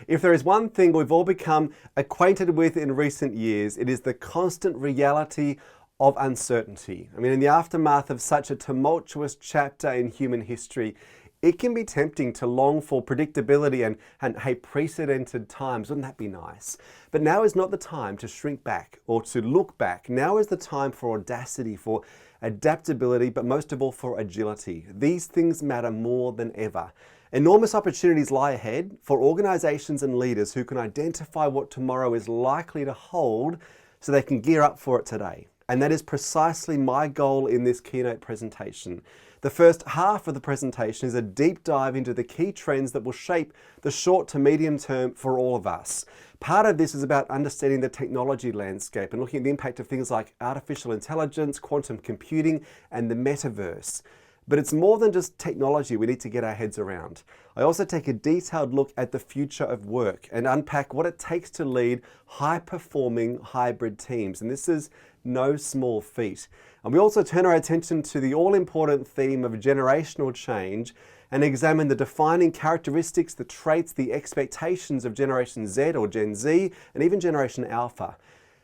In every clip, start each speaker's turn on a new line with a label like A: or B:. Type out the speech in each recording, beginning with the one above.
A: If there is one thing we've all become acquainted with in recent years, it is the constant reality of uncertainty. I mean, in the aftermath of such a tumultuous chapter in human history, it can be tempting to long for predictability and hey, precedented times. Wouldn't that be nice? But now is not the time to shrink back or to look back. Now is the time for audacity, for adaptability, but most of all for agility. These things matter more than ever. Enormous opportunities lie ahead for organizations and leaders who can identify what tomorrow is likely to hold so they can gear up for it today. And that is precisely my goal in this keynote presentation. The first half of the presentation is a deep dive into the key trends that will shape the short to medium term for all of us. Part of this is about understanding the technology landscape and looking at the impact of things like artificial intelligence, quantum computing, and the metaverse. But it's more than just technology we need to get our heads around. I also take a detailed look at the future of work and unpack what it takes to lead high-performing hybrid teams. And this is no small feat. And we also turn our attention to the all-important theme of generational change and examine the defining characteristics, the traits, the expectations of Generation Z or Gen Z, and even Generation Alpha.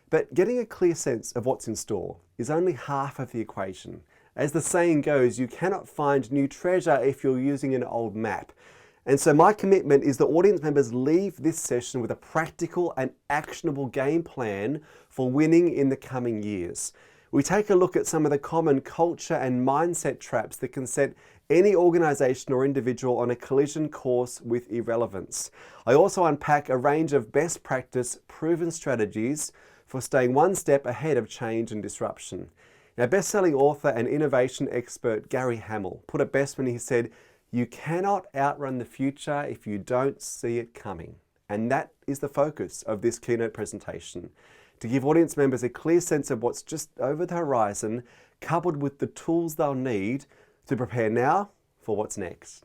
A: But getting a clear sense of what's in store is only half of the equation. As the saying goes, you cannot find new treasure if you're using an old map. And so my commitment is that audience members leave this session with a practical and actionable game plan for winning in the coming years. We take a look at some of the common culture and mindset traps that can set any organization or individual on a collision course with irrelevance. I also unpack a range of best practice, proven strategies for staying one step ahead of change and disruption. Now, best-selling author and innovation expert Gary Hamel put it best when he said, "You cannot outrun the future if you don't see it coming." And that is the focus of this keynote presentation, to give audience members a clear sense of what's just over the horizon, coupled with the tools they'll need to prepare now for what's next.